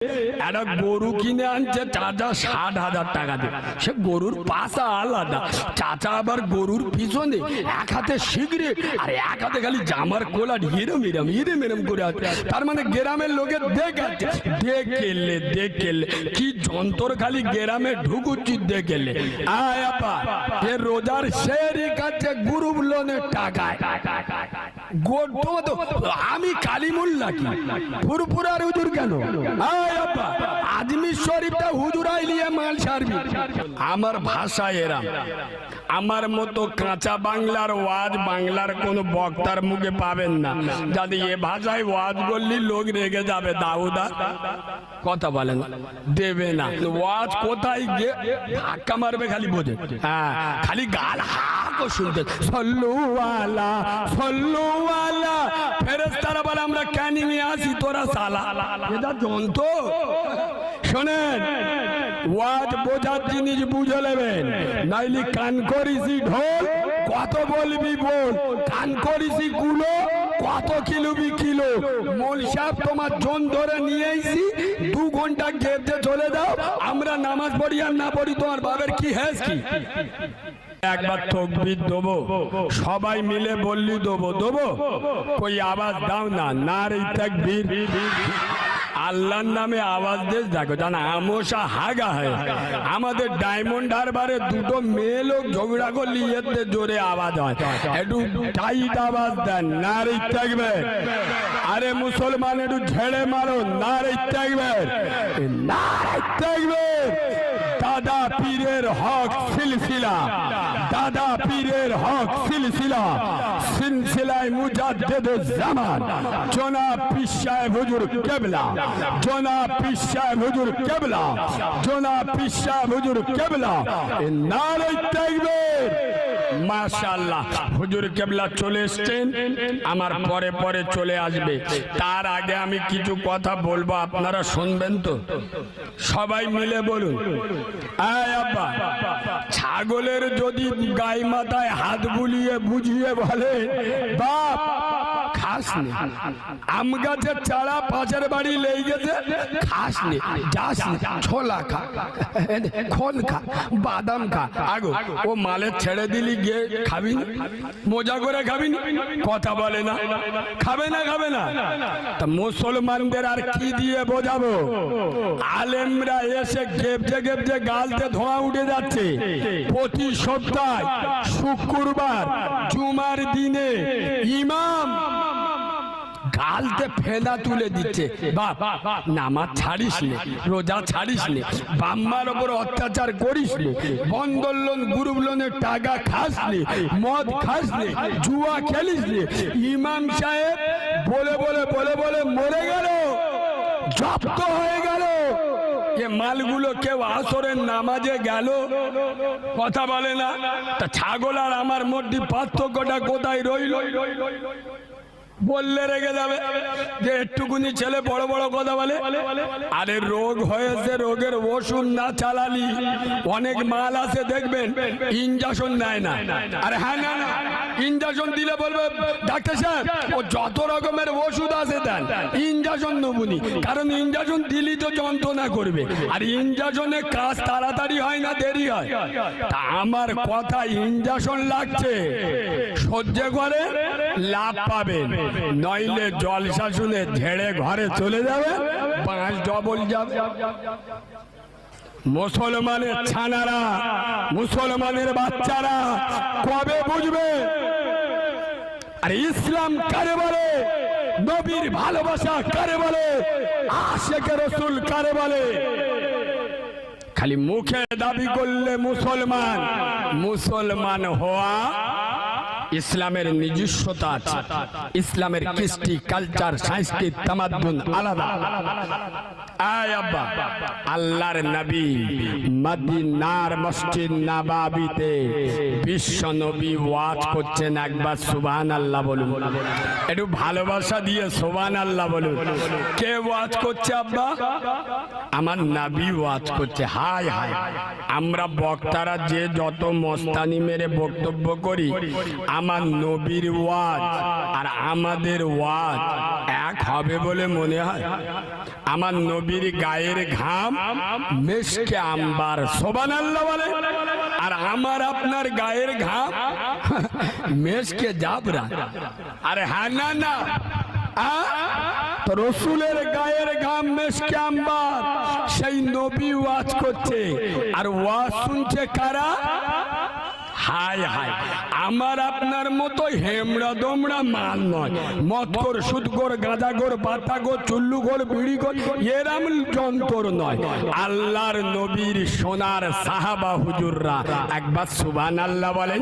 একটা গরু কিনে আনছে চাচা ৬০,০০০ টাকা দিয়ে। সে গরুর পাশা আলাদা, চাচা আবার গরুর পিছনে এক হাতে সিগারেট আর এক হাতে খালি জামার কোলার হিরম হিরম হিরম হিরম করে আছে। তার মানে গ্রামের লোকের দেখাচ্ছে, দেখেলে দেখেলে কি যন্ত্র খালি গ্রামে ঢুকুচ্ছি দেখেলে। আয় আপা এ রোজার শেরি কাছে গ্রুপ লোনের টাকায় আমি কালিমুল্লা কি ফুরফুরার হুজুর কেন? আজমির শরীফটা হুজুর আইলিয়ে মাল সারবি। আমার ভাষা এরাম, আমার মতো কাঁচা বাংলার ওয়াজ বাংলার কোন বক্তার মুখে পাবেন না। যদি এ ভাষায় ওয়াজ করলি লোক রেগে যাবে, দাউদা কথা বলেন দেবে না। ওয়াজ কোথায় গিয়ে ধাক্কা মারবে খালি বোঝে, হ্যাঁ খালি গাল হাঁকো শুনতে সল্লু আলা সল্লু আলা। ফেরেশতারা বলে আমরা ক্যানিং এ আসি, তোরা সালা এটা যন্ত্র। শোনেন ওয়াজ বোঝার জিনিস বুঝে নেবেন, নাইলে কান করিসি ঢোল কত বলবি বল, কান করিসি কুলো কত কিলোবি কিলো। মোল সাহেব তোমার জন ধরে নিয়ে এসি 2 ঘন্টা গেপতে চলে যাও, আমরা নামাজ পড়ি আর না পড়ি তোমার বাবার কি হেস কি? একবার তকবীর দেবো, সবাই মিলে বললি দেবো দেবো, কই আওয়াজ দাও না, নারে তাকবীর। আল্লাহর নামে আওয়াজ দেশ দেখো জানা আমোশা হাগা হয়। আমাদের ডায়মন্ড হারবারে 2টো মেয়ে লোক ঝগড়া করলি এতে জোরে আওয়াজ হয়, একটু টাইট আওয়াজ দেন, নারে তাকবীর। আরে মুসলমান একটু ঝেড়ে মারো, নারে তাকবীর নারে তাকবীর। দাদা পীরের হক সিলসিলা, দাদা পীরের হক সিলসিলা, সিলসিলায় মুজাদ্দিদুজ জামান জনাব পীর সাহেব হুজুর কিবলা, জনাব পীর সাহেব হুজুর কিবলা, জনাব পীর সাহেব হুজুর কিবলা। নারে তাকবীর। মাশাআল্লাহ হুজুর কিবলা চলে এসেছেন, আমার পরে পরে চলে আসবে। তার আগে আমি কিছু কথা বলবো, আপনারা শুনবেন তো? সবাই মিলে বলুন। আয় আব্বা, ছাগলের যদি গায়ে মাথায় হাত বুলিয়ে বুঝিয়ে বলে বাপ খাস নে, আম গাছের চারা পাশের বাড়ি লেগে গেছে খাস নে, যাস নে, ছোলা খা, খোল খা, বাদাম খা, আগো ও মালে ছেড়ে দিলি গিয়ে খাবি, মজা করে খাবি, কথা বলে না, খাবে না খাবে না। তা মুসলমানদের আর কি দিয়ে বোঝাবো? আলেমরা এসে গেপজে গেপজে গালতে ধোঁয়া উঠে যাচ্ছে। প্রতি সপ্তাহে শুক্রবার জুমার দিনে ইমাম গালতে ফেনা তুলে দিচ্ছে, বাপ নামাজ ছাড়িস নে, রোজা ছাড়িস নে, বাম্মার ওপর অত্যাচার করিস নে, বন্ধন লোন গ্রুপ লোনের টাকা খাস নে, মদ খাস নে, জুয়া খেলিস নে। ইমাম সাহেব বলে বলে বলে বলে মরে গেল, জব্দ হয়ে গেল। এ মালগুলো কেউ আসরের নামাজে গেল, কথা বলে না। তা ছাগল আর আমার মধ্যে পার্থক্যটা কোথায় রইল? বললে রেগে যাবে যে একটুকুনি ছেলে বড় বড় কথা বলে। আরে রোগ হয়েছে, রোগের ওষুধ না চালালি অনেক মাল আছে দেখবেন ইনজেকশন নেয় না। আরে হ্যাঁ না না, ইনজেকশন দিলে বলবে ডাক্তার সাহেব ও যত রকমের ওষুধ আছে দেন, ইনজেকশন নেবুনি, কারণ ইনজেকশন দিলি তো যন্ত্রণা করবে, আর ইনজেকশনে কাজ তাড়াতাড়ি হয় না দেরি হয়। তা আমার কথা ইনজেকশন লাগছে, সহ্য করে লাভ পাবেন, নইলে জলসা শুনে ঝেড়ে ঘরে চলে যাবে, 5 ডবল যাবে। মুসলমানের ছানারা, মুসলমানের বাচ্চারা কবে বুঝবে আর ইসলাম কারে বলে, নবীর ভালোবাসা কারে বলে, আশিকে রাসূল কারে বলে? খালি মুখে দাবি করলে মুসলমান, মুসলমান হওয়া ইসলামের নিজস্বতা আছে, ইসলামের কৃষ্টি কালচার সংস্কৃতি তামাদ্দুন আলাদা। আয় আব্বা, আল্লাহর নবী মদিনার মসজিদ নববীতে বিশ্ব নবী ওয়াজ করছেন, একবার সুবহানাল্লাহ বলুন, একটু ভালোবাসা দিয়ে সুবহানাল্লাহ বলুন। কে ওয়াজ করছে আব্বা? আমার নবী ওয়াজ করছে। হায় হায়, আমরা বক্তারা যে যত মস্তানি মেরে বক্তব্য করি, আমার নবীর ওয়াজ আর আমাদের ওয়াজ এক হবে বলে মনে হয়? আমার নবীর গায়ের ঘাম মেশকে আম্বার, সুবহানাল্লাহ বলে, আর আমার আপনার গায়ের ঘাম মেশকে জাবরা। আরে হ্যাঁ না না, তো রসুলের গায়ের ঘাম মেশকে আম্বার, সেই নবী ওয়াজ করছে আর ওয়াজ শুনছে কারা? হায় হায়, আমার আপনার মতো হেমড়া দমড়া মাল নয়, মদখোর, সুদখোর, গাঁজাখোর, বাতাখোর, চুল্লুখোর, বিড়িখোর, এরম যন্ত্র নয়। আল্লাহর নবীর সোনার সাহাবা হুজুররা একবার সুবহানাল্লাহ বলেন,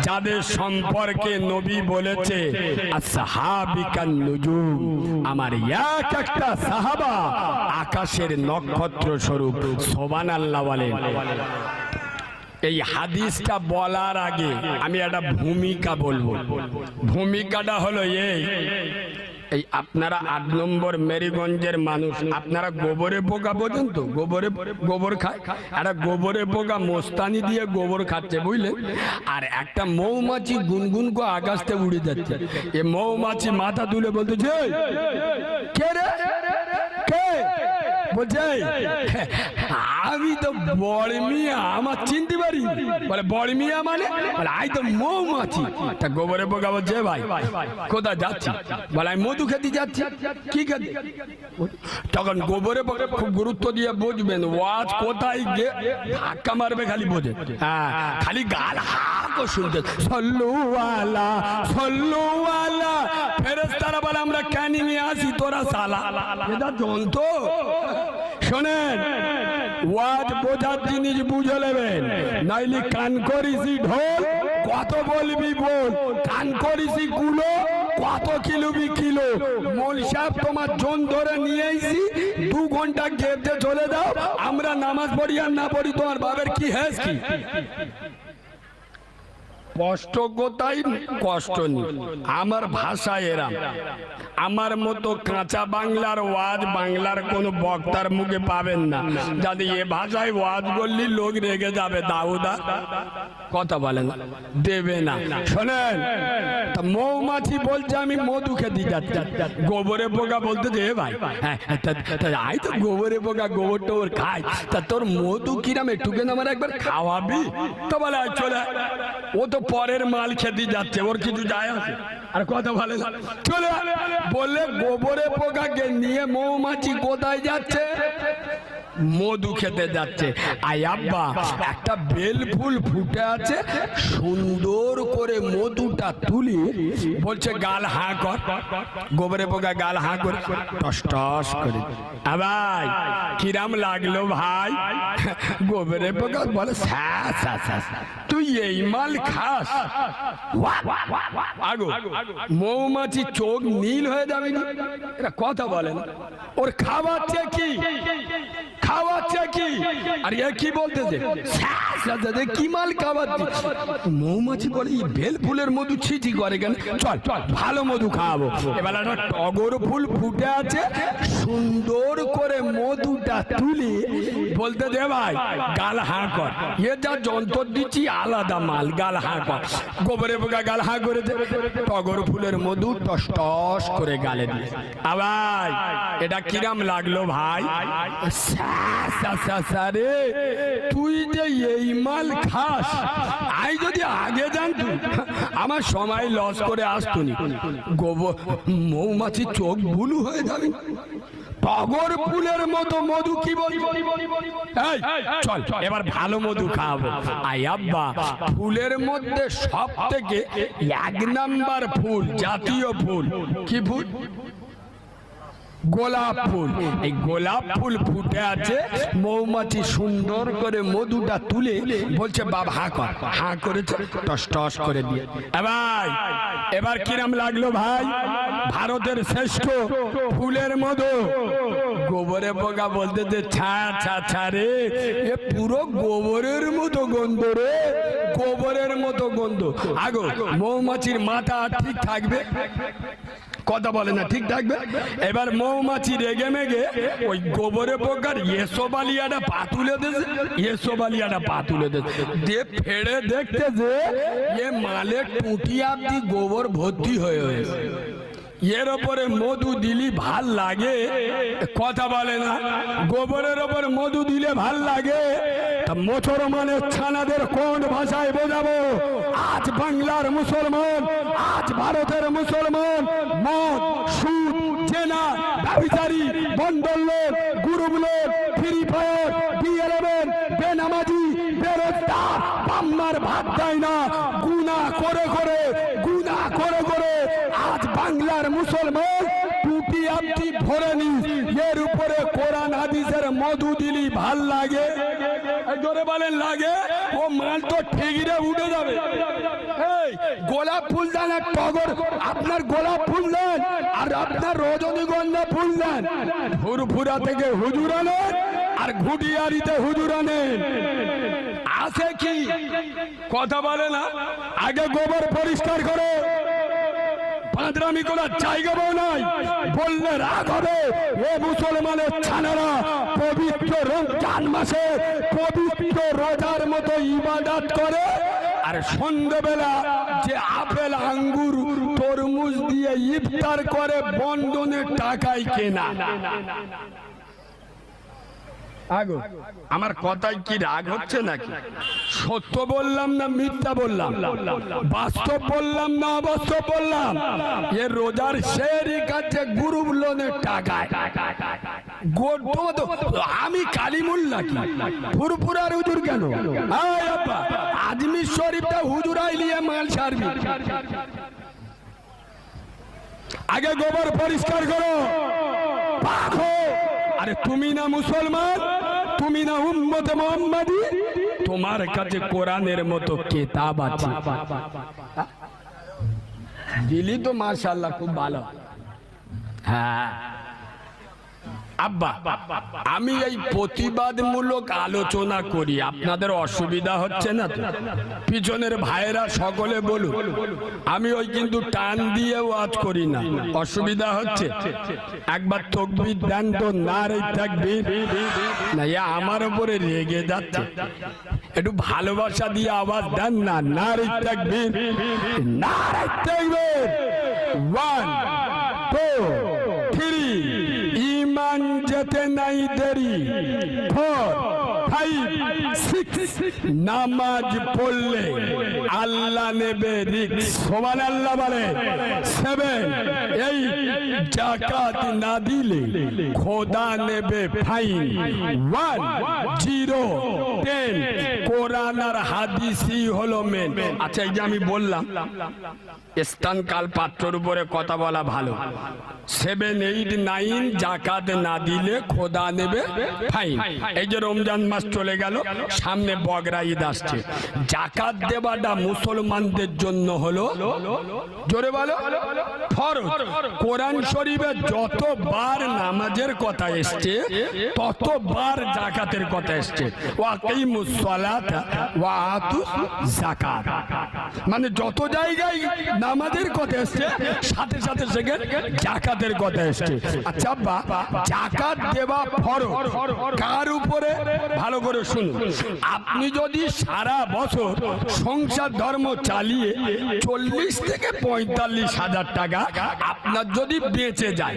যাদের সম্পর্কে নবী বলেছে আসহাবিকান নুজুম, আমার এক একটা সাহাবা আকাশের নক্ষত্র স্বরূপ। সুবহানাল্লাহ বলেন। এই হাদিসটা বলার আগে আমি একটা ভূমিকা বলবো। ভূমিকাটা হলো এই আপনারা 8 নম্বর মেরিগঞ্জের মানুষ, আপনারা গোবরে পোকা বোঝেন তো? গোবর খায়, একটা গোবরে পোকা মোস্তানি দিয়ে গোবর খাচ্ছে, বুঝলেন? আর একটা মৌমাছি গুনগুন করে আকাশতে উড়ে যাচ্ছে। এ মৌমাছি মাথা তুলে বলতেছে, কে রে, কে? বলছে আমি তো বড় মিয়া, আমার চিনতে পারি। বলে বড় মিয়া মানে? বলে আই তো মৌমাছি। তা গোবরে পোকা বলছে, ভাই কোথায় যাচ্ছি? বলে আমি মধু খেতে যাচ্ছি। কি খেতে? তখন গোবরে পোকা খুব গুরুত্ব দিয়ে বুঝবেন, ওয়াজ কোথায় গিয়ে ধাক্কা মারবে খালি বোঝে। হ্যাঁ, খালি গাল হাঁকো শুনতে, সল্লু আলা সল্লু আলা। ফেরেশতারা বলে আমরা ক্যানিংয়ে আসি, তোরা সালা। এটা যন্ত্র। শোনেন, ওয়াজ বোঝার জিনিস বুঝে নেবেন, নাইলে কান করিসি ঢোল, কত বলবি বল, কান করিসি কুলো, কত কিলোবি কিলো। মোল সাহেব তোমার জন ধরে নিয়ে এসি, 2 ঘন্টা গেতে চলে দাও, আমরা নামাজ পড়ি আর না পড়ি, তোমার বাবার কি হেস কি? কষ্ট কোথায়? কষ্ট নেই, আমার ভাষা এরাম। আমার মতো কাঁচা বাংলার ওয়াজ বাংলার কোন বক্তার মুখে পাবেন না। যদি এ ভাষায় ওয়াজ করলি লোক রেগে যাবে, দাউদা কথা বলেন, দেবে না। শোনেন, মৌমাছি বলছে আমি মধু খেতে যাচ্ছি, গোবরে পোকা বলতে দে ভাই, আই তো গোবরে পোকা গোবর টোবর খাই, তা তোর মধু কিরাম একটুকে আমার একবার খাওয়াবি? তো বলে চলে, ও তো পরের মাল খেতে যাচ্ছে, ওর কিছু যায় আছে? আর কথা বলে চলে বললে গোবরে পোকাকে নিয়ে মৌমাছি কোথায় যাচ্ছে? মধু খেতে যাচ্ছে। আই আব্বা, একটা বেল ফুল ফুটে আছে, সুন্দর করে মধুটা তুলি বলছে গাল হাঁ কর। গোবরে পোকা গাল হাঁ করে টস টস করে। ভাই কিরাম লাগলো ভাই? গোবরে পোকা বলে তুই এই মাল খাস? আগো মৌমাছি চোখ নীল হয়ে যাবে না? এরা কথা বলে না। ওর খাওয়াচ্ছে কি? খাওয়াচ্ছে কি? আর এ কি বলতেছে? কি মাল খাওয়াচ্ছে? মৌমাছি বলে এই বেল ফুলের মধু ছিটি করে কেন? চল চল ভালো মধু খাওয়াবো। এবার একটা টগর ফুল ফুটে আছে, সুন্দর করে মধুটা তুলি বলতে দে ভাই গাল হাঁ কর। এ যা যন্ত্র দিচ্ছি আলাদা মাল, গাল হাঁ কর। গোবরে পোকা গাল হাঁ করে দে, টগর ফুলের মধু টস টস করে গালে দিয়ে। আবার এটা কিরাম লাগলো ভাই? রে তুই যে এই মাল খাস, আই যদি আগে জানতু আমার সময় লস করে আসতুনি। মৌমাছি চোখ বুলু হয়ে যাবে। টগর ফুলের মতো মধু কি বলবো? চল এবার ভালো মধু খাবো। আই আব্বা, ফুলের মধ্যে সব থেকে 1 নাম্বার ফুল, জাতীয় ফুল কি ফুল? গোলাপ ফুল। এই গোলাপ ফুল ফুটে আছে, মৌমাছি সুন্দর করে মধুটা তুলে বলছে বাবা হাঁ কর। হাঁ করেছে, টস টস করে দিয়ে। এবার কিরাম লাগলো ভাই? ভারতের শ্রেষ্ঠ ফুলের মধু। গোবরে পোকা বলতে যে ছা ছা ছা রে, এ পুরো গোবরের মতো গন্ধ রে, গোবরের মতো গন্ধ। আগো মৌমাছির মাথা ঠিক থাকবে? কথা বলে না, ঠিক থাকবে। এবার মৌমাছি রেগে মেগে ওই গোবরে পোকার এসোবালিয়াটা পা তুলে দিয়েছে, এসোবালিয়াটা পা তুলে দিয়েছে, দিয়ে ফেড়ে দেখতে যে এ মালে টুটি আপনি গোবর ভর্তি হয়ে হয়েছে। এর ওপরে মধু দিলি ভাল লাগে, কথা বলে না। গোবরের ওপর মধু দিলে ভাল লাগে। মুসলমানের ছানাদের কোন ভাষায় বোঝাবো? আজ বাংলার মুসলমান, আজ ভারতের মুসলমান মদ, সুদ, জেনা, ব্যভিচারী, বন্ডল লোক, গ্রুপ লোক, ফ্রি ফায়ার, B11, বেনামাজি, বেরোজগার, বাম্মার ভাত দেয় না, গুনাহ করে করে আজ বাংলার মুসলমান টুপি আপনি ভরে নি, এর উপরে কোরআন হাদিসের মধু দিলি ভাল লাগে? জোরে বলেন লাগে? ও মাল তো ঠিকরে উঠে যাবে। এই গোলাপ ফুল দেন আর টগর, আপনার গোলাপ ফুল দেন আর আপনার রজনীগন্ধা ফুল দেন, ফুরফুরা থেকে হুজুর আনেন আর ঘুটিয়ারিতে হুজুর আনেন, আছে কি? কথা বলে না। আগে গোবর পরিষ্কার করো, পাঁদরামি করার জায়গা নাই, বললে রাগ হবে। এ মুসলমানের ছানারা পবিত্র রমজান মাসে পবিত্র রোজার মতো ইবাদত করে, আর সন্ধ্যেবেলা যে আপেল, আঙ্গুর, তরমুজ দিয়ে ইফতার করে বন্ধনের টাকায় কেনা। আমার কথায় কি রাগ হচ্ছে নাকি? সত্য বললাম না মিথ্যা বললাম? বাস্তব বললাম না অবাস্তব বললাম? এ রোজার শেরি কাছে গ্রুপ লোনের টাকায় আমি কালিমুল্লাহ কি ফুরফুরার হুজুর কেন? আজমির শরীফটা হুজুর আইলিয়ে মাল ছাড়বি। আগে গোবর পরিষ্কার করো, আরে তুমি না মুসলমান, তুমি না উম্মতে মুহাম্মাদি, তোমার কাছে কোরআনের মতো কিতাব আছে, দিলি তো মাশাআল্লাহ খুব ভালো। হ্যাঁ আব্বা, আমি এই প্রতিবাদমূলক আলোচনা করি, আপনাদের অসুবিধা হচ্ছে না তো? পিছনের ভাইরা সকলে বলুন, আমি ওই কিন্তু টান দিয়ে ওয়াজ করি না, অসুবিধা হচ্ছে? একবার তাকবীর দেন তো, নারে তাকবীর। না আমার উপরে রেগে যাচ্ছে, একটু ভালোবাসা দিয়ে আওয়াজ দেন না, নারে তাকবীর, নারে তাকবীর। 1 2 3 ইমান যেতে নাই দেরি, 4 5 6 নামাজ পড়লে আল্লাহ নেবে রিস্ক, সুবহানাল্লাহ বলে। 7 8 যাকাত না দিলে খোদা নেবে ফাইন। 1 0 10 কোরআন আর হাদিসই হলো মেন। আচ্ছা এই যে আমি বললাম স্থান কাল পাত্রর উপরে কথা বলা ভালো। 7 8 9 যাকাত না দিলে খোদা নেবে ফাইন। এই যে রমজান মাস চলে গেল, সামনে বগরা ঈদ আসছে, যাকাত দেওয়াটা মুসলমানদের জন্য হলো, জোরে বলো, ফরজ। কোরআন শরীফে যতবার নামাজের কথা এসছে ততবার যাকাতের কথা এসছে। ওয়াকিমুস সালাতা ওয়া আতুজ যাকাত, মানে যত জায়গায় নামাজের কথা এসছে সাথে সাথে সেখানে যাকাতের কথা এসছে। আচ্ছা বাবা, যাকাত দেওয়া ফরজ কার উপরে? ভালো করে শুনুন, আপনি যদি সারা বছর সংসার ধর্ম চালিয়ে 40 থেকে 45 হাজার টাকা আপনার যদি বেঁচে যায়,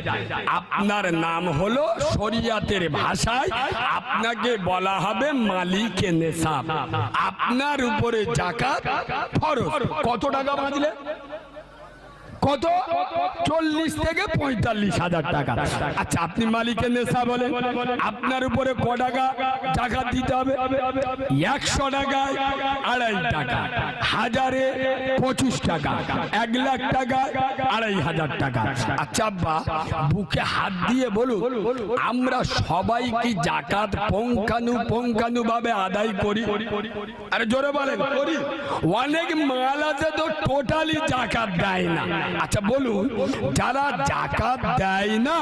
আপনার নাম হলো শরিয়াতের ভাষায় আপনাকে বলা হবে মালিকে নেশাব, আপনার উপরে যাকাত ফরজ। কত টাকা বাঁচলে? কত? 40 থেকে 45 হাজার টাকা। আচ্ছা আপনি মালিকের নেশা বলেন, আপনার উপরে ক টাকা যাকাত দিতে হবে? 100 টাকায় 2.5 টাকা, 1000-এ 25 টাকা, 1 লাখ টাকায় 2,500 টাকা। আচ্ছা আব্বা, বুকে হাত দিয়ে বলুন, আমরা সবাই কি যাকাত পঙ্খানু ভাবে আদায় করি? আরে জোরে বলেন করি? অনেক মাল আছে তো টোটালি যাকাত দেয় না। আচ্ছা বলুন, যারা যাকাত দেয় না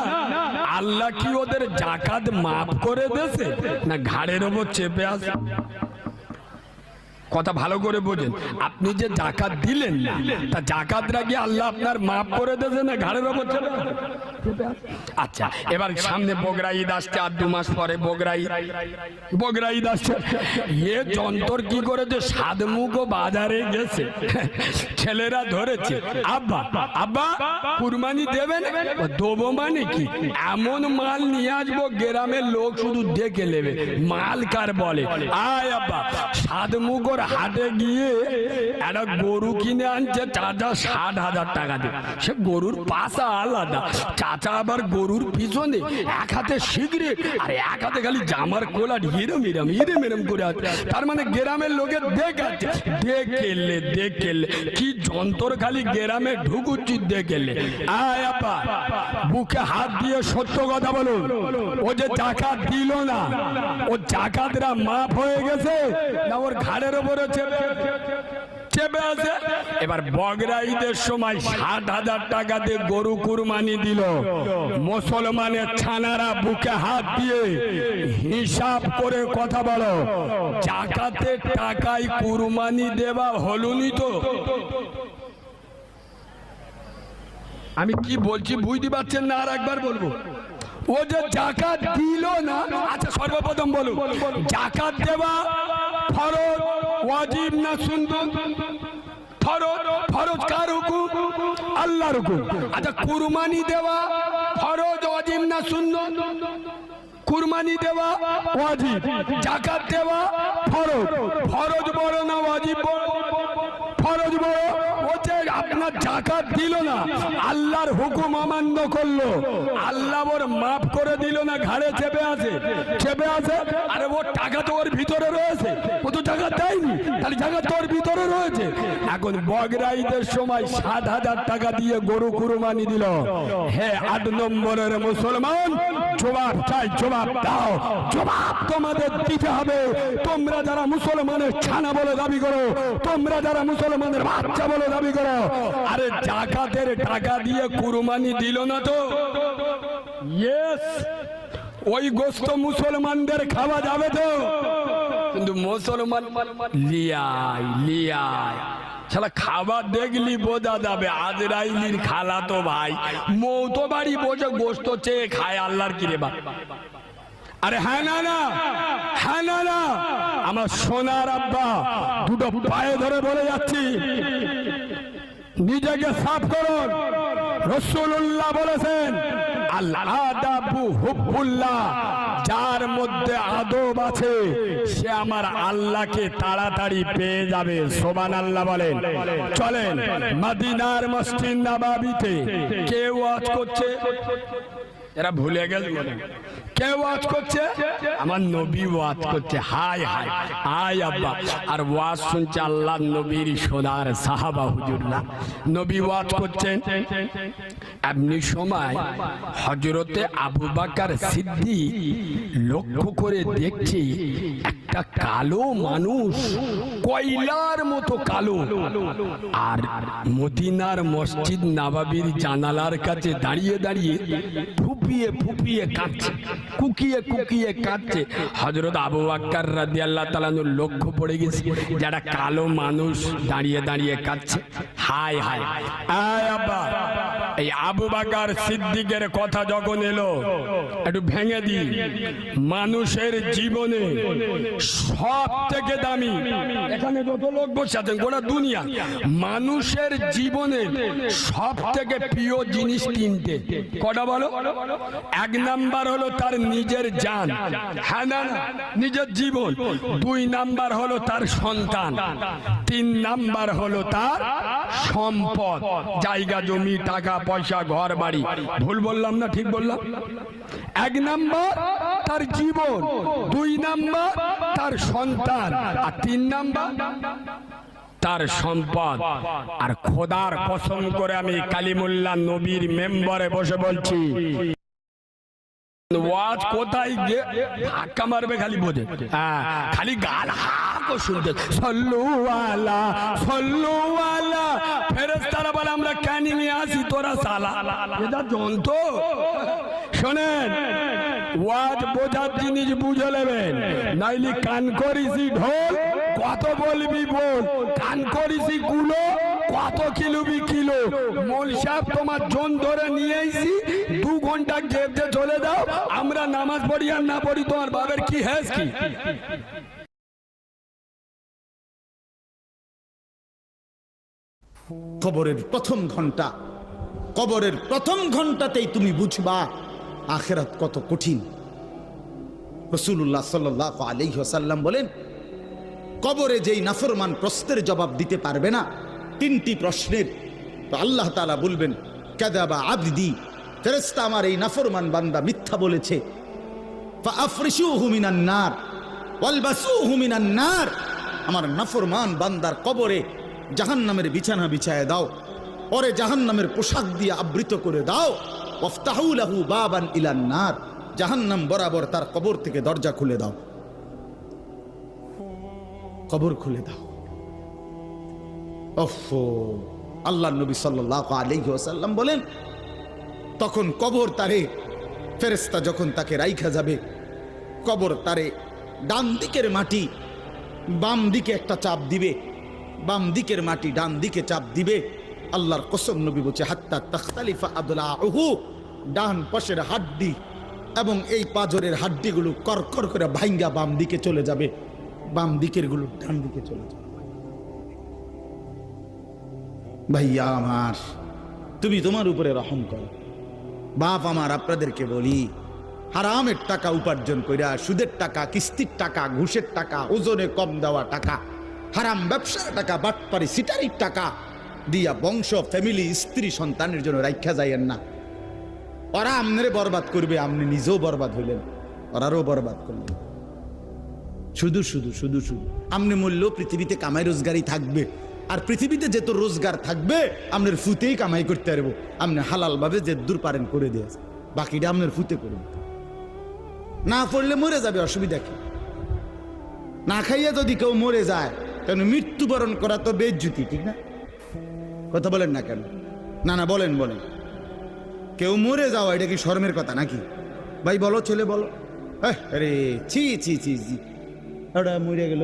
আল্লাহ কি ওদের যাকাত মাফ করে দেছে না ঘাড়ের ওপর চেপে আসে? কথা ভালো করে বোঝেন, আপনি যে জাকাত দিলেন না, তা জাকাতটা কি আল্লাহ আপনার মাফ করে দেবে না ঘাড়ের ওপর চলে? আচ্ছা, এবার সামনে বগরা ঈদ আসছে, আর 2 মাস পরে বগরা ঈদ আসছে। এ যন্ত্র কি করেছে, সাদমুখো বাজারে গেছে, ছেলেরা ধরেছে, আব্বা আব্বা কুরবানি দেবেন? দেবো মানে কি, এমন মাল নিয়ে আসবো গ্রামের লোক শুধু দেখে নেবে মাল কার বলে। আয় আব্বা, সাদমুখোর হাটে গিয়ে একটা গরু কিনে আনছে চাচা 60,000 টাকা দিয়ে। সে গরুর পাশা আলাদা, চাচা আবার গরুর পিছনে এক হাতে সিগারেট আর এক হাতে খালি জামার কোলা হিরম করে আছে। তার মানে গ্রামের লোকের দেখাচ্ছে, দেখেলে কি যন্ত্র খালি গ্রামে ঢুকুচ্ছি দেখেলে। আয় আপা, বুকে হাত দিয়ে সত্য কথা বলুন, ও যে জাকাত দিল না, ও জাকাতরা মাফ হয়ে গেছে না ওর ঘাড়ের ওপরে চেপে আছে? এবার বগরা ঈদের সময় 60,000 টাকা দিয়ে গরু কুরবানি দিল, মুসলমানের ছানারা বুকে হাত দিয়ে হিসাব করে কথা বলো, জাকাতের টাকায় কুরবানি দেওয়া হলুনি তো? আমি কি বলছি বুঝতে পারছেন না? আর একবার বলবো, ও যে জাকাত দিল না। আচ্ছা সর্বপ্রথম বলুন, জাকাত দেওয়া ফরজ ওয়াজিব না সুন্নাত? ফরজ কার হুকুম? আল্লাহর হুকুম। আচ্ছা কুরবানি দেওয়া ফরজ ওয়াজিব না সুন্নাত? কুরবানি দেওয়া ওয়াজিব, জাকাত দেওয়া ফরজ। ফরজ বড় না ওয়াজিব বড়? ফরজ বড়। ও যে আপনার জাকাত দিল না, আল্লাহর হুকুম অমান্য করলো, আল্লাহ ওর মাফ করে দিল না, ঘাড়ে চেপে আছে। আরে ওর টাকা তো ওর ভিতরে রয়েছে, ও তো জাকাত দেয়নি, তাহলে জাকাত তো ওর ভিতরে রয়েছে। এখন বগরা ঈদের সময় 60,000 টাকা দিয়ে গরু কুরবানি দিল। হে 8 নম্বরের মুসলমান, জবাব চাই, জবাব দাও, জবাব তোমাদের দিতে হবে। তোমরা যারা মুসলমানের ছানা বলে দাবি করো, তোমরা যারা মুসলমানের বাচ্চা বলে দাবি করো, আরে জাকাতের টাকা দিয়ে কুরবানি দিল না তো? ইয়েস, ওই গোস্ত মুসলমানদের খাওয়া যাবে তো? কিন্তু মুসলমান লিয়াই শালা খাবার দেখলি বোঝা যাবে আজরাইলির খালা তো ভাই মৌতো বাড়ি বসে গোস্ত চেয়ে খায়। আল্লাহর কিরে বা? আরে হ্যাঁ না, আমার সোনার আব্বা দুটো পায়ে ধরে বলে যাচ্ছি, নিজেকে সাফ করুন। রাসূলুল্লাহ বলেছেন, আল আদাবু হুব্বুল্লাহ, যার মধ্যে আদব আছে সে আমার আল্লাহকে তাড়াতাড়ি পেয়ে যাবে। সুবহানাল্লাহ বলেন। চলেন মদিনার মসজিদ নববীতে কে ওয়াজ করছে? এরা ভুলে গেল, কে ওয়াজ করছে? আমার নবী ওয়াজ করছে। হায় হায়, আয় আব্বা, আর ওয়াজ শুনছে আল্লাহর নবীর সোনার সাহাবা হুজুররা। নবী ওয়াজ করছেন, এমনি সময় হযরতে আবু বকর সিদ্দিক লক্ষ্য করে দেখছে একটা কালো মানুষ, কয়লার মতো কালো, আর মদিনার মসজিদ নববীর জানালার কাছে দাঁড়িয়ে দাঁড়িয়ে ফুপিয়ে কাঁদছে, কুকিয়ে কাঁদছে। হযরত আবু বকর রাদিয়াল্লাহু তাআলা লক্ষ্য পড়ে গেছে যারা কালো মানুষ দাঁড়িয়ে দাঁড়িয়ে কাঁদছে। হায় হায়, আয় আব্বা, এই আবু বকর সিদ্দিকের কথা যখন এলো একটু ভেঙে দি। মানুষের জীবনে সব থেকে দামি, এখানে যত লোক বসে আছেন গোটা দুনিয়া, মানুষের জীবনে সব থেকে প্রিয় জিনিস 3টে। কটা বলো? 1 নাম্বার হলো তার নিজের জান, হ্যাঁ না, নিজের জীবন। 2 নাম্বার হলো তার সন্তান। 3 নাম্বার হলো তার সম্পদ, জায়গা জমি টাকা পয়সা ঘর বাড়ি। ভুল বললাম না? ঠিক বললাম? 1 নাম্বার তার জীবন, 2 নাম্বার তার সন্তান, আর 3 নাম্বার তার সম্পদ। আর খোদার কসম করে আমি কালিমুল্লাহ নবীর মেম্বারে বসে বলছি, ওয়াজ কোথায় গিয়ে ধাক্কা মারবে খালি বোঝে, খালি গাল হাঁকো শুনতে, সল্লু আলা। ফেরেশতারা বলে আমরা ক্যানিংয়ে আসি, তোরা সালা এটা জন্ত। শোনেন, ওয়াজ বোঝার জিনিস বুঝে নেবেন, নাইলে কান করিসি ঢোল কত বলবি বল, কান করিসি গুলো, কত কিলোবি কিলো। মোল সাহেব তোমার জন ধরে নিয়ে এসি, 2 ঘন্টা গেপে চলে দাও, আমরা নামাজ পড়ি আর না পড়ি তোমার বাবার কি হ্যাস কি? কবরের প্রথম ঘন্টা, কবরের প্রথম ঘন্টাতেই তুমি বুঝবা আখিরাত কত কঠিন। রাসূলুল্লাহ সাল্লাল্লাহু আলাইহি ওয়াসাল্লাম বলেন, কবরে যেই নাফরমান প্রশ্নের জবাব দিতে পারবে না, 3টি প্রশ্নের, তো আল্লাহ তাআলা বলবেন কাযাবা আবদি, ফেরেশতা আমার এই নাফরমান বান্দা মিথ্যা বলেছে। ফাআফরিশুহু মিনান নার ওয়ালবাসুহু মিনান নার, আমার নাফরমান বান্দার কবরে জাহান্নামের বিছানা বিছায় দাও, পরে জাহান্নামের পোশাক দিয়ে আবৃত করে দাও। ওয়াফতাহু লাহু বাবান ইলান নার, জাহান্নাম বরাবর তার কবর থেকে দরজা খুলে দাও, কবর খুলে দাও। ওফো, আল্লাহর নবী সাল্লাল্লাহু আলাইহি ওয়াসাল্লাম বলেন, তখন কবর তারে, ফেরেশতা যখন তাকে রাইখা যাবে, কবর তারে ডান দিকের মাটি বাম দিকে একটা চাপ দিবে, বাম দিকের মাটি ডান দিকে চাপ দিবে। আল্লাহর কসম, নবী বলছে হাত্তা তাখতালিফা আদলাউহু, ডান পাশের হাড্ডি এবং এই পাজরের হাড্ডিগুলো করকর করে ভাঙ্গা বাম দিকে চলে যাবে, বাম দিকের গুলো ডান দিকে চলে যাবে। ভাইয়া আমার, তুমি তোমার উপরে রহম করো। বাপ আমার, আপনাদেরকে বলি, হারামের টাকা উপার্জন কইরা, সুদের টাকা, কিস্তির টাকা, ঘুষের টাকা, ওজনে কম দেওয়া টাকা, হারাম ব্যবসার টাকা, বাটপারি সিটারির টাকা দিয়া বংশ, ফ্যামিলি, স্ত্রী, সন্তানের জন্য রাখা যাইয়েন না। ওরা আমনে বরবাদ করবে, আপনি নিজেও বরবাদ হইলেন, ওরারও বরবাদ করলেন। শুধু শুধু শুধু শুধু আপনি মূল্য পৃথিবীতে কামাই রোজগারই থাকবে, আর পৃথিবীতে যেত রোজগার থাকবে আপনার ফুতেই কামাই করতে পারবো। আপনি হালাল ভাবে যে দূর পারেন করে দিয়েছে, বাকিটা আপনার ফুতে করবে। না পড়লে মরে যাবে, অসুবিধা কি? না খাইয়া যদি কেউ মরে যায়, কেন মৃত্যুবরণ করা তো বেজ্জুতি, ঠিক না? কথা বলেন না কেন? না না, বলেন বলেন। কেউ মরে যাওয়া এটা কি শরমের কথা নাকি? ভাই বলো, ছেলে বলো। আরে ছি ছি ছি ছি, ওটা মরে গেল,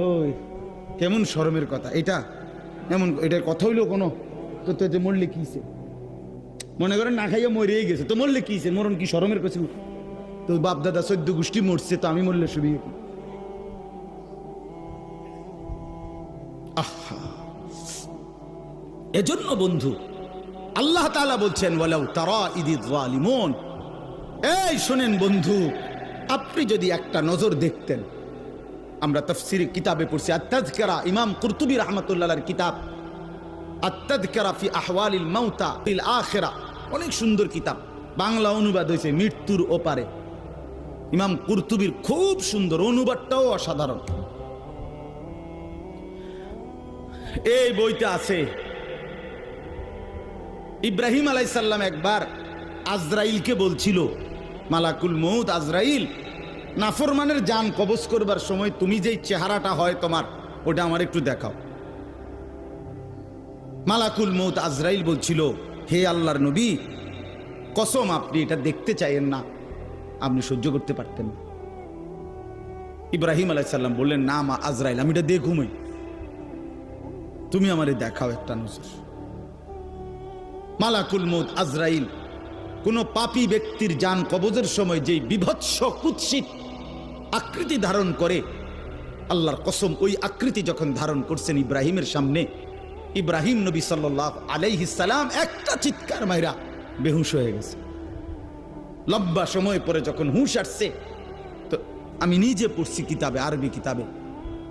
কেমন শরমের কথা এটা? এমন এটার কথা হইলো কোনো? তো মরলে কিছে? মনে করেন না খাইয়া মরেই গেছে, তো মরলে কিছে? মরণ কি শরমের কাছে? তো বাপ দাদা 14 গোষ্ঠী মরছে, তো আমি মরলে সুবি? আহা, এজন্য বন্ধু আল্লাহ তাআলা বলছেন ওয়ালাউ তারা ইদিয যালিমুন, এই শুনেন বন্ধু, আপনি যদি একটা নজর দেখতেন, আমরা তাফসীর কিতাবে পড়ছি, আত-তাযকিরা, ইমাম কুরতুবী রাহমাতুল্লাহর কিতাব আত-তাযকিরা ফি আহওয়ালিল মাউতা ফিল আখিরা, অনেক সুন্দর কিতাব, বাংলা অনুবাদ হয়েছে মৃত্যুর ওপারে। ইমাম কুরতুবীর খুব সুন্দর, অনুবাদটাও অসাধারণ। এই বইতে আছে, ইব্রাহিম আলাইহিস সালাম একবার আজরাইলকে বলছিল, মালাকুল মউত আজরাইল, নাফরমানের জান কবজ করবার সময় তুমি যেই চেহারাটা হয় তোমার, ওটা আমার একটু দেখাও। মালাকুল মউত আজরাইল বলছিল, হে আল্লাহর নবী, কসম আপনি এটা দেখতে চাইেন না, আপনি সহ্য করতে পারতেন না। ইব্রাহিম আলাইহিস সালাম বললেন, না মা আজরাইল, আমি এটা দেখুমই, তুমি আমারে দেখাও একটা নজর। মালাকুল মউত আজরাইল কোন পাপী ব্যক্তির জান কবজের সময় যেই বিভৎস কুৎসিত আকৃতি ধারণ করে, আল্লাহর কসম ওই আকৃতি যখন ধারণ করছেন ইব্রাহিমের সামনে, ইব্রাহিম নবী সাল্লাল্লাহু আলাইহিস সালাম একটা চিৎকার মাইরা বেহুশ হয়ে গেছে। লম্বা সময় পরে যখন হুঁশ আসছে, তো আমি নিজে পড়ছি কিতাবে, আরবি কিতাবে,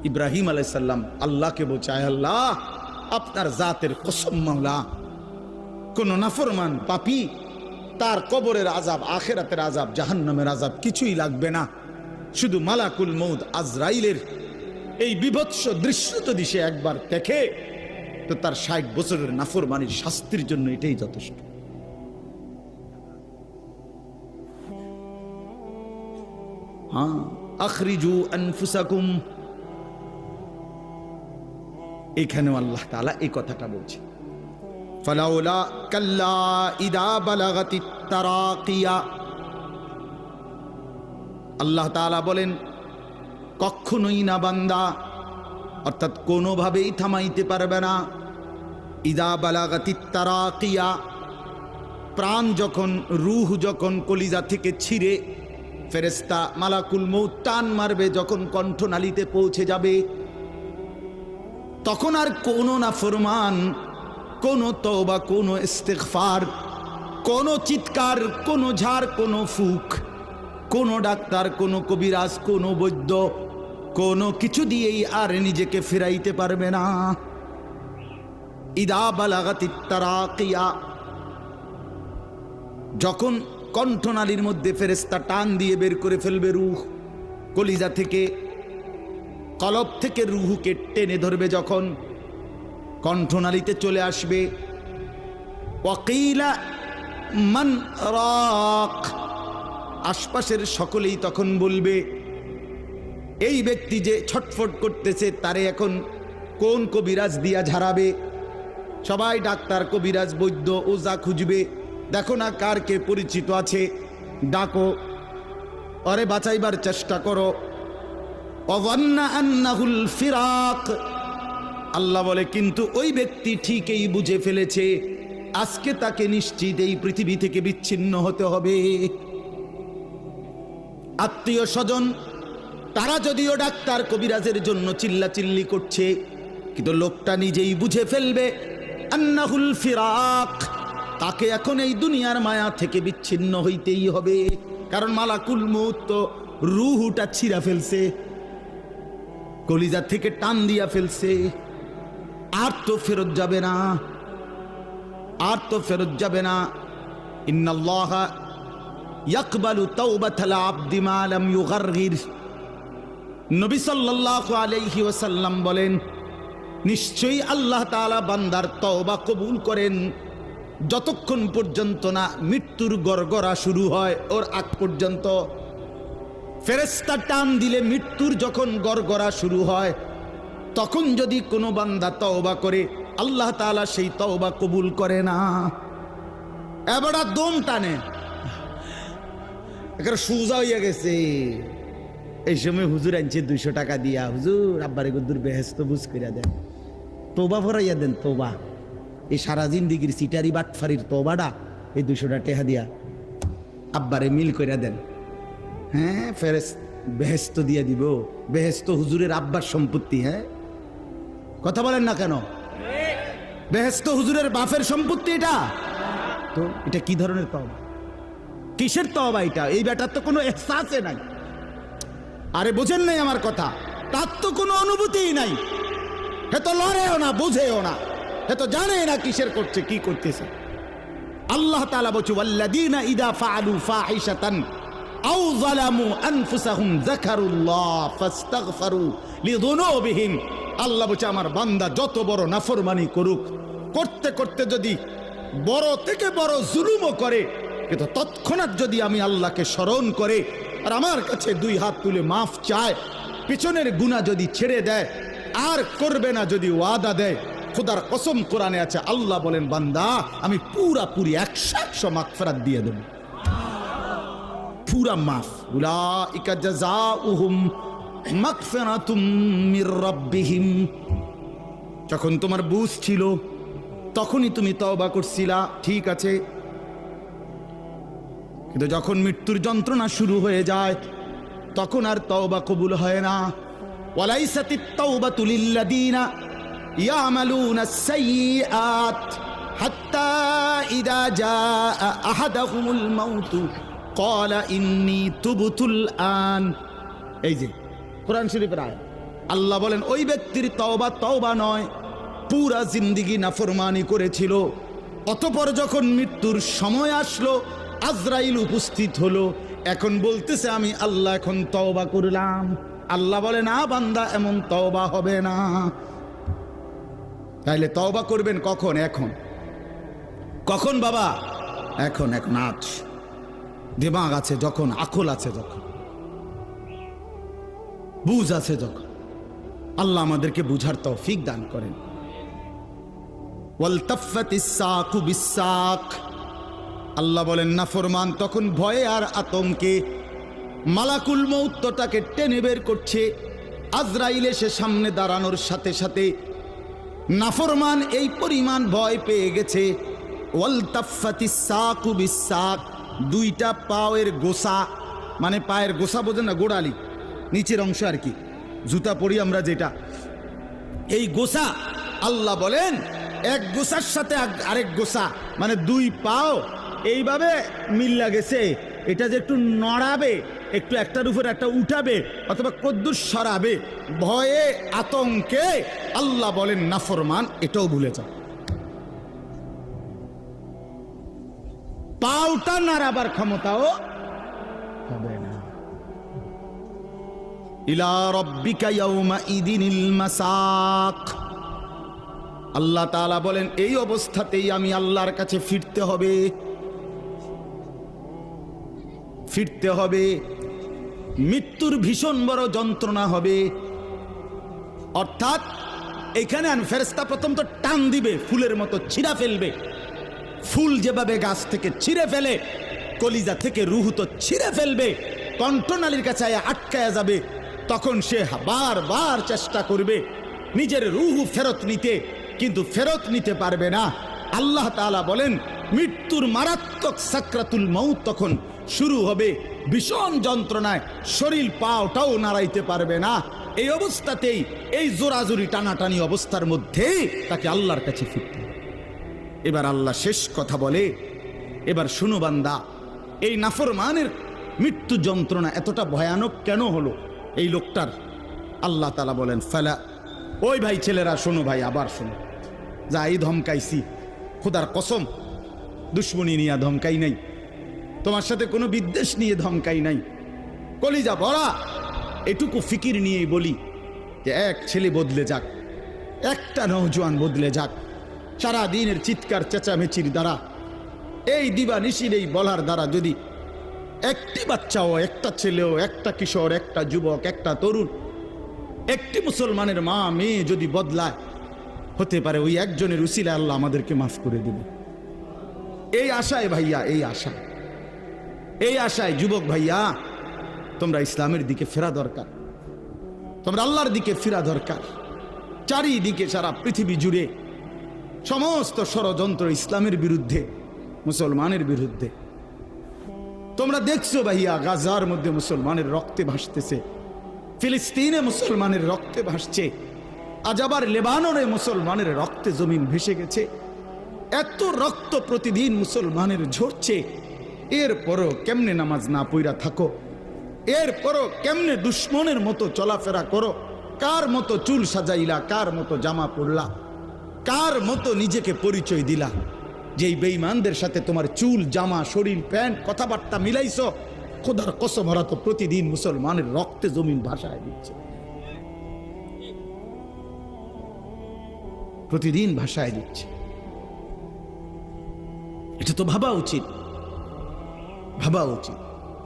ইব্রাহিম আলাইহিস সালাম আল্লাহকে বলছে, আয় আল্লাহ, আপনার জাতের কসম মাওলা, কোন নাফরমান পাপী তার কবরের আযাব, আখিরাতের আযাব, জাহান্নামের আযাব কিছুই লাগবে না, শুধু মালাকুল মউত আজরাইলের এই বিভৎস দৃশ্য যদি সে একবার দেখে, তো তার 60 বছরের নাফরমানির শাস্তির জন্য এটাই যথেষ্ট। হ্যাঁ, আখরিজু আনফুসাকুম, এখানেও আল্লাহ তাআলা এই কথাটা বলছে, ফালাউলা কাল্লা ইদা বালাগাতিত তারাকিয়া। আল্লাহ তাআলা বলেন, কখনোই না বান্দা, অর্থাৎ কোনোভাবেই থামাইতে পারবে না। ইদা বালাগাতিত তারাকিয়া, প্রাণ যখন, রূহ যখন কলিজা থেকে ছিঁড়ে ফেরেশতা মালাকুল মউত টান মারবে, যখন কণ্ঠনালীতে পৌঁছে যাবে, তখন আর কোনো নাফরমান, কোনো তওবা, কোনো ইস্তিগফার, কোনো চিৎকার, কোনো ঝাড়, কোনো ফুক, কোনো ডাক্তার, কোনো কবিরাজ, কোনো বৈদ্য, কোনো কিছু দিয়েই আর নিজেকে ফেরাইতে পারবে না। ইদা বালাগাতিত তারাকিয়া, যখন কণ্ঠনালীর মধ্যে ফেরেশতা টান দিয়ে বের করে ফেলবে রূহ, কলিজা থেকে, কলব থেকে রূহকে টেনে ধরবে, যখন কণ্ঠনালীতে চলে আসবে, ওয়াকিলা মান রাক, আশপাশের সকলেই তখন বলবে এই ব্যক্তি যে ছটফট করতেছে তারে এখন কোন কবিরাজ দিয়া ঝাড়াবে। সবাই ডাক্তার, কবিরাজ, বৈদ্য, ওজা খুঁজবে, দেখো না কার কে পরিচিত আছে, ডাকো, আরে বাঁচাইবার চেষ্টা করো। ওয়ান্না আন্নাহুল ফিরাক, আল্লাহ বলে কিন্তু ওই ব্যক্তি ঠিকই বুঝে ফেলেছে আজকে তাকে নিশ্চিত এই পৃথিবী থেকে বিচ্ছিন্ন হতে হবে। আত্মীয় স্বজন তারা যদিও ডাক্তার কবিরাজের জন্য চিল্লাচিল্লি করছে, কিন্তু লোকটা নিজেই বুঝে ফেলবে আন্নাহুল ফিরাক, তাকে এখন এই দুনিয়ার মায়া থেকে বিচ্ছিন্ন হইতেই হবে। কারণ মালাকুল মউত তো রূহটা ছিঁড়া ফেলছে, কলিজা থেকে টান দিয়া ফেলছে, আর তো ফেরত যাবে না, আর তো ফেরত যাবে না। ইন্নাল্লাহা ইয়াকবালু তাওবাতাল আবদি মা লাম ইউগারগির, নবী সাল্লাল্লাহু আলাইহি ওয়াসাল্লাম বলেন নিশ্চয়ই আল্লাহ তাআলা বান্দার তওবা কবুল করেন যতক্ষণ পর্যন্ত না মৃত্যুর গড়গড়া শুরু হয়, ওর আগ পর্যন্ত। ফেরেশতা টান দিলে মৃত্যুর যখন গড়গড়া শুরু হয়, তখন যদি কোনো বান্দা তওবা করে আল্লাহ তাআলা সেই তওবা কবুল করে না। এবার দম টানে, একেবারে সোজা হইয়া গেছে। এই সময় হুজুর আনছে 200 টাকা দিয়া, হুজুর আব্বারে গুদ্দুর বেহেস্ত বুঝ করিয়া দেন, তোবা ভরাইয়া দেন, তোবা। এই সারা জিন্দিগির সিটারি বাটফারির তোবাটা এই 200 টাকা দিয়া আব্বারে মিল করিয়া দেন। হ্যাঁ, বেহেস্ত দিয়া দিব। বেহেস্ত হুজুরের আব্বার সম্পত্তি। হ্যাঁ, কথা বলেন না কেন? বেহেস্ত হুজুরের বাপের সম্পত্তি এটা। তো এটা কি ধরনের তওবা, কিসের তওবা এটা? এই ব্যাটার তো কোনো এহসাসে নাই। আরে বোঝেন নাই আমার কথা? তার তো কোনো অনুভূতিই নাই, হে তো লড়েও না, বুঝেও না, হে তো জানে না কিসের করছে, কি করতেছে। আল্লাহ তাআলা বলছে ওয়াল্লাযীনা ইযা ফাআলু ফাহিশাতান আও যালামু আনফুসাহুম যাকারুল্লাহ ফাস্তাগফারু লিযুনুবিহিম। আল্লাহ বলছে আমার বান্দা যত বড় নাফরমানি করুক, করতে করতে যদি বড় থেকে বড় জুলুমও করে, কিন্তু তৎক্ষণাৎ যদি আমি আল্লাহকে স্মরণ করে আর আমার কাছে 2 হাত তুলে মাফ চায়, পিছনের গুনাহ যদি ছেড়ে দেয় আর করবে না যদি ওয়াদা দেয়, খোদার কসম কোরআনে আছে, আল্লাহ বলেন বান্দা আমি পুরাপুরি 100% মাগফিরাত দিয়ে দেব, পুরা মাফ। উলাইকা জাযাউহুম মাগফিরাতুম মির রাব্বিহিম। যখন তোমার বুঝ ছিল তখনই তুমি তওবা করছিলা, ঠিক আছে, কিন্তু যখন মৃত্যুর যন্ত্রণা শুরু হয়ে যায় তখন আর তওবা কবুল হয় না। ওয়ালাইসাতিত তাওবাতু লিল্লাযীনা ইয়ামালুনাস সাইয়্যাত হাত্তা ইযা জাআ আহাদাহুমুল মাউতু ক্বালা ইন্নী তুবতুল আন। এই যে কোরআন শরীফের আয়াত, আল্লাহ বলেন ওই ব্যক্তির তওবা তওবা নয়, পুরা জিন্দেগি নাফরমানি করেছিল, অতঃপর যখন মৃত্যুর সময় আসলো, আজরাইল উপস্থিত হলো, এখন বলতেছে আমি আল্লাহ এখন তওবা করলাম। আল্লাহ বলে না বান্দা, এমন তওবা হবে না। তাইলে তওবা করবেন কখন? এখন। কখন বাবা? এখন। এখন আজ দিমাগ আছে যখন, আকল আছে যখন, বুঝ আছে যখন। আল্লাহ আমাদেরকে বুঝার তৌফিক দান করেন। ওয়ালতাফাতিস সাকু বিসাক, আল্লাহ বলেন নাফরমান তখন ভয়ে আর আতঙ্কে মালাকুল মউত তাকে টেনে বের করছে, আজরাইল এসে সামনে দাঁড়ানোর সাথে সাথে নাফরমান এই পরিমাণ ভয় পেয়ে গেছে, ওয়ালতাফাতিস সাকু বিসাক, দুইটা পায়ের গোসা, মানে পায়ের গোসা বোঝেন না, গোড়ালি নিচের অংশ আর কি, জুতা পরি আমরা যেটা, এই গোসা আল্লাহ বলেন এক গোসার সাথে আরেক গোসা মানে দুই পাও এইভাবে মিল্লা গেছে, এটা যে একটু নড়াবে, একটু একটার উপর একটা উঠাবে অথবা কদ্দুর সরাবে, ভয়ে আতঙ্কে আল্লাহ বলেন নাফরমান এটাও ভুলে যাও। পাওটা নাড়াবার ক্ষমতাও হবে না। ইলা রাব্বিকা ইয়াউমা ইদিনিল মাসাক, আল্লাহ তাআলা বলেন এই অবস্থাতেই আমি আল্লাহর কাছে ফিরতে হবে, ফিরতে হবে। মৃত্যুর ভীষণ বড় যন্ত্রণা হবে। অর্থাৎ এখানে ফেরেশতা প্রথম তো টান দিবে, ফুলের মতো ছিঁড়া ফেলবে, ফুল যেভাবে গাছ থেকে ছিঁড়ে ফেলে, কলিজা থেকে রুহ তো ছিঁড়ে ফেলবে, কণ্ঠনালীর কাছে আটকায়া যাবে। তখন সে বারবার চেষ্টা করবে নিজের রুহ ফেরত নিতে, কিন্তু ফেরত নিতে পারবে না। আল্লাহ তাআলা বলেন মৃত্যুর মারাত্মক সাকরাতুল মউত তখন শুরু হবে, ভীষণ যন্ত্রণায় শরীর পাওটাও নাড়াইতে পারবে না। এই অবস্থাতেই, এই জোরাজুরি টানাটানি অবস্থার মধ্যেই তাকে আল্লাহর কাছে ফিরতে হবে। এবার আল্লাহ শেষ কথা বলে, এবার শুনো বান্দা, এই নাফরমানের মৃত্যু যন্ত্রণা এতটা ভয়ানক কেন হলো এই লোকটার? আল্লাহ তাআলা বলেন ফালা, ওই ভাই ছেলেরা শোনো, ভাই আবার শোনো, যাই ধমকাইছি খোদার কসম দুশ্মনী নিয়ে ধমকাই নাই, তোমার সাথে কোনো বিদ্বেষ নিয়ে ধমকাই নাই, কলিজা ভরা এটুকু ফিকির নিয়েই বলি যে এক ছেলে বদলে যাক, একটা নওজোয়ান বদলে যাক, সারা দিনের চিৎকার চেঁচামেচির দ্বারা, এই দিবানিশির এই বলার দ্বারা যদি একটি বাচ্চাও, একটা ছেলেও, একটা কিশোর, একটা যুবক, একটা তরুণ, একটি মুসলমানের মা মেয়ে যদি বদলায়, হতে পারে ওই একজনের উসিলায় আল্লাহ আমাদেরকে মাফ করে দেবে। এই আশায় ভাইয়া, এই আশায় যুবক ভাইয়া, তোমরা ইসলামের দিকে ফেরা দরকার, তোমরা আল্লাহর দিকে ফেরা দরকার। চারিদিকে সারা পৃথিবী জুড়ে সমস্ত ষড়যন্ত্র ইসলামের বিরুদ্ধে, মুসলমানের বিরুদ্ধে। তোমরা দেখছো ভাইয়া, গাজার মধ্যে মুসলমানের রক্তে ভাসতেছে, ফিলিস্তিনে মুসলমানের রক্তে ভাসছে, আজ আবার লেবাননে মুসলমানের রক্তে জমিন ভেসে গেছে। এত রক্ত প্রতিদিন মুসলমানের ঝরছে, এরপরও কেমনে নামাজ না পইরা থাকো, এরপরও কেমনে দুশ্মনের মতো চলাফেরা করো, কার মতো চুল সাজাইলা, কার মতো জামা পরলা, কার মতো নিজেকে পরিচয় দিলা, যেই বেঈমানদের সাথে তোমার চুল, জামা, শরীর, প্যান্ট, কথাবার্তা মিলাইছো, খোদার কসম ওরা তো প্রতিদিন মুসলমানের রক্তে জমিন ভাসায় দিচ্ছে, প্রতিদিন ভাসায় দিচ্ছে। এটা তো ভাবা উচিত, ভাবা উচিত।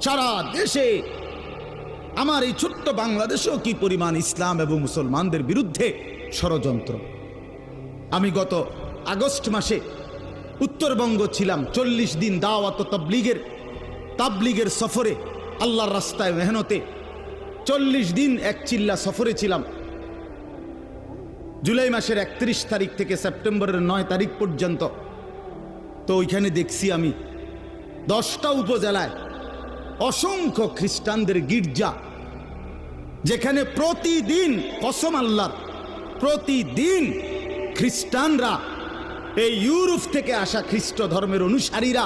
সারা দেশে, আমার এই ছোট্ট বাংলাদেশেও কি পরিমাণ ইসলাম এবং মুসলমানদের বিরুদ্ধে ষড়যন্ত্র। আমি গত আগস্ট মাসে উত্তরবঙ্গ ছিলাম, 40 দিন দাওয়াত ও তাবলীগের সফরে, আল্লাহর রাস্তায় মেহনতে 40 দিন এক চিল্লা সফরে ছিলাম। জুলাই মাসের 31 তারিখ থেকে সেপ্টেম্বরের 9 তারিখ পর্যন্ত। তো ওইখানে দেখছি আমি 10টা উপজেলায় অসংখ্য খ্রিস্টানদের গির্জা, যেখানে প্রতিদিন, কসম আল্লাহর, প্রতিদিন খ্রিস্টানরা, এই ইউরোপ থেকে আসা খ্রিস্ট ধর্মের অনুসারীরা,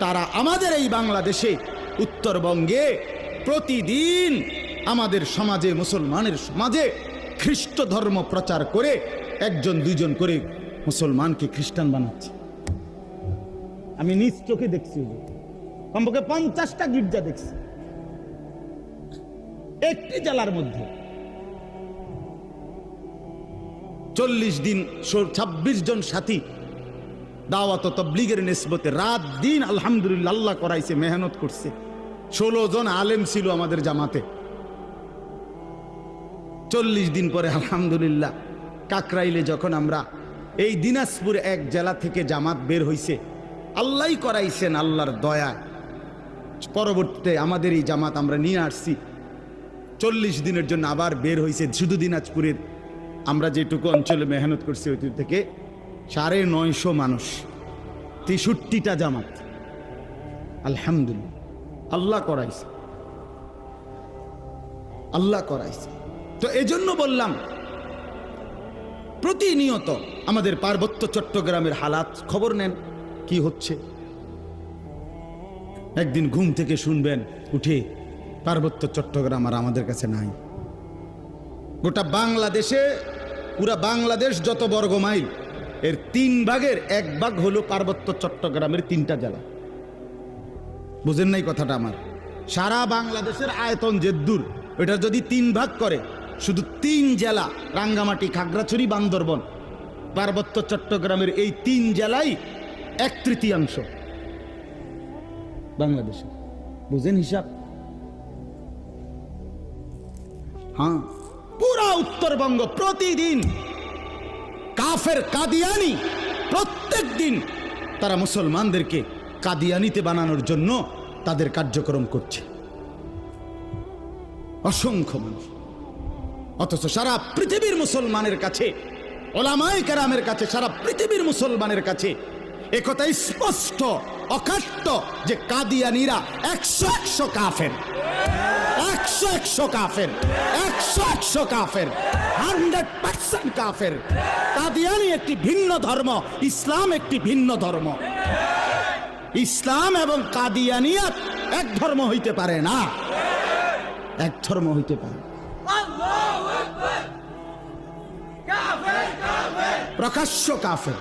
তারা আমাদের এই বাংলাদেশে উত্তরবঙ্গে প্রতিদিন আমাদের সমাজে, মুসলমানের সমাজে খ্রিস্ট ধর্ম প্রচার করে 1জন 2জন করে মুসলমানকে খ্রিস্টান বানাচ্ছে। আমি নিজ চোখে দেখছি, কমপক্ষে 50টা গির্জা দেখছি একটি জেলার মধ্যে। 40 দিন 26 জন সাথী দাওয়াত ও তাবলীগের নিসবতে রাত দিন আলহামদুলিল্লাহ আল্লাহ করাইছে, মেহনত করছে। 16 জন আলেম ছিল আমাদের জামাতে। 40 দিন পরে আলহামদুলিল্লাহ কাকরাইলে যখন আমরা, এই দিনাজপুর এক জেলা থেকে জামাত বের হইছে, আল্লাহই করাইছেন, আল্লাহর দয়া। পরবর্তীতে আমাদের এই জামাত আমরা নিয়ে আসছি। 40 দিনের জন্য আবার বের হয়েছে শুধু দিনাজপুরের আমরা যেটুকু অঞ্চলে মেহনত করছি ওই থেকে 950 মানুষ, 63টা জামাত। আলহামদুলিল্লাহ, আল্লাহ করাইছে, আল্লাহ করাইছে। তো এজন্য বললাম প্রতিনিয়ত আমাদের পার্বত্য চট্টগ্রামের হালাত খবর নেন কি হচ্ছে। একদিন ঘুম থেকে শুনবেন উঠে পার্বত্য চট্টগ্রাম আর আমাদের কাছে নাই। গোটা বাংলাদেশে, পুরা বাংলাদেশ যত বর্গ মাইল, এর 3 ভাগের 1 ভাগ হলো পার্বত্য চট্টগ্রামের 3টা জেলা। বুঝেন নাই কথাটা আমার? সারা বাংলাদেশের আয়তন যে দূর, ওটা যদি 3 ভাগ করে, শুধু 3 জেলা রাঙ্গামাটি, খাগড়াছড়ি, বান্দরবন, পার্বত্য চট্টগ্রামের এই 3 জেলাই 1/3 বাংলাদেশে। বুঝেন হিসাব? হ্যাঁ, পুরা উত্তরবঙ্গ প্রতিদিন কাফের কাদিয়ানি, প্রত্যেক দিন তারা মুসলমানদেরকে কাদিয়ানিতে বানানোর জন্য তাদের কার্যক্রম করছে, অসংখ্য মানুষ। অথচ সারা পৃথিবীর মুসলমানের কাছে, ওলামায়ে কেরামের কাছে, সারা পৃথিবীর মুসলমানের কাছে একথাই স্পষ্ট অকাট্য যে কাদিয়ানিরা 100 কাফের, 100 কাফের, 100 কাফের, 100% কাফের। কাদিয়ানি একটি ভিন্ন ধর্ম, ইসলাম একটি ভিন্ন ধর্ম। ইসলাম এবং কাদিয়ানিয়াত এক ধর্ম হইতে পারে না, এক ধর্ম হইতে পারে। প্রকাশ্য কাফের,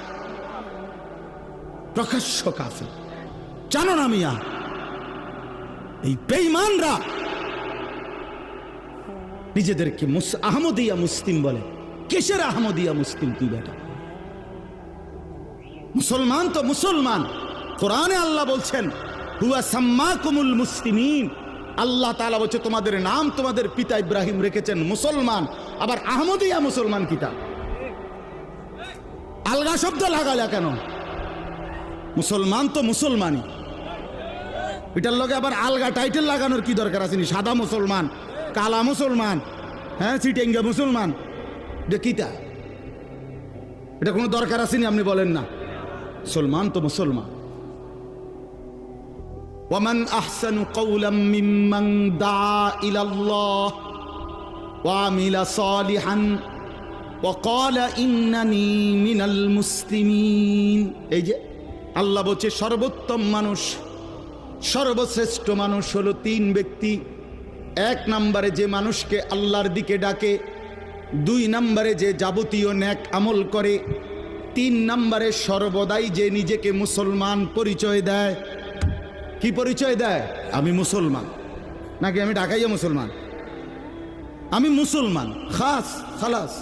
প্রকাশ্য কাফের। জানো না মিয়া, এই বেঈমানরা নিজেদেরকে আহমদিয়া মুসলিম বলে। কিসের আহমদিয়া মুসলিম? তুই বেটা মুসলমান তো মুসলমান। কোরআনে আল্লাহ বলছেন হুয়া সাম্মাকুমুল মুসলিমিন। আল্লাহ তাআলা বলছে তোমাদের নাম তোমাদের পিতা ইব্রাহিম রেখেছেন মুসলমান। আবার আহমদিয়া মুসলমান কিতা? আলগা শব্দ লাগালে কেন? মুসলমান তো মুসলমানই, এটার লগে আবার আলগা টাইটেল লাগানোর কি দরকার আছে? সাদা মুসলমান, কালা মুসলমান, হ্যাঁ চিটেঙ্গা মুসলমান, কিতা? এটা কোনো দরকার আছে? আপনি বলেন না, মুসলমান তো মুসলমান। ওয়ামান আহসানু কাওলাম মিম্মান দাআ ইলাল্লাহ ওয়া আমিলা সালিহান ওয়া ক্বালা ইন্নানী মিনাল মুসলিমিন। এই যে আল্লাহ বলছে সর্বোত্তম মানুষ, সর্বশ্রেষ্ঠ মানুষ হলো 3 ব্যক্তি। 1 নম্বরে যে মানুষকে আল্লাহর দিকে ডাকে, 2 নম্বরে যে যাবতীয় নেক আমল করে, 3 নম্বরে সর্বদাই যে নিজেকে মুসলমান পরিচয় দেয়। কি পরিচয় দেয়? আমি মুসলমান, নাকি আমি ঢাকাইয়া মুসলমান, আমি মুসলমান, খালাস।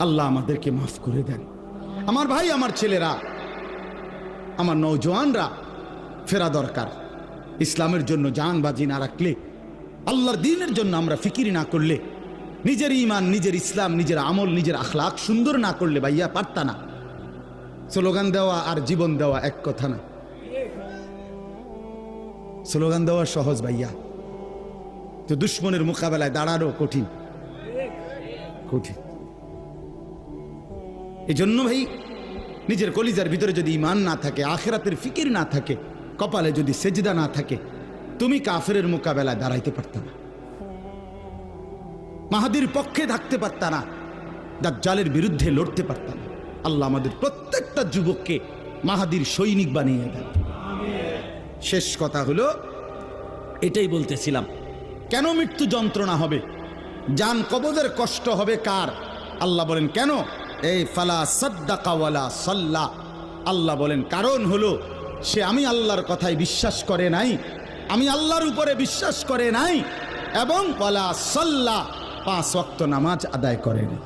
আল্লাহ আমাদেরকে মাফ করে দেন। আমার ভাই, আমার ছেলেরা, আমার নওজওয়ানরা ফেরা দরকার। ইসলামের জন্য জান বাজি না রাখলে, আল্লাহর দ্বীনের জন্য আমরা ফিকির না করলে, নিজের ঈমান, নিজের ইসলাম, নিজের আমল, নিজের আখলাক সুন্দর না করলে ভাইয়া পারতা না। স্লোগান দেওয়া আর জীবন দেওয়া এক কথা না। স্লোগান দেওয়া সহজ ভাইয়া, তো দুশ্মনের মোকাবেলায় দাঁড়ানো কঠিন, কঠিন। এই জন্য ভাই, নিজের কলিজার ভিতরে যদি ঈমান না থাকে, আখিরাতের ফিকির না থাকে, কপালে যদি সেজদা না থাকে, তুমি কাফেরের মোকাবেলায় দাঁড়াইতে পারতা না, মাহাদির পক্ষে থাকতে পারতা না, দাজ্জালের বিরুদ্ধে লড়তে পারতা না। আল্লাহ আমাদের প্রত্যেকটা যুবককে মাহাদির সৈনিক বানিয়ে দেন। শেষ কথা হলো এটাই বলতেছিলাম, কেন মৃত্যু যন্ত্রণা হবে, জান কবজের কষ্ট হবে কার? আল্লাহ বলেন কেন? এই ফালা সাদ্দাকা ওয়ালা সাল্লা। আল্লাহ বলেন কারণ হলো সে আমি আল্লাহর কথায় বিশ্বাস করে নাই, আমি আল্লাহর উপরে বিশ্বাস করে নাই, এবং ওয়ালা সাল্লা 5 ওয়াক্ত নামাজ আদায় করে নাই।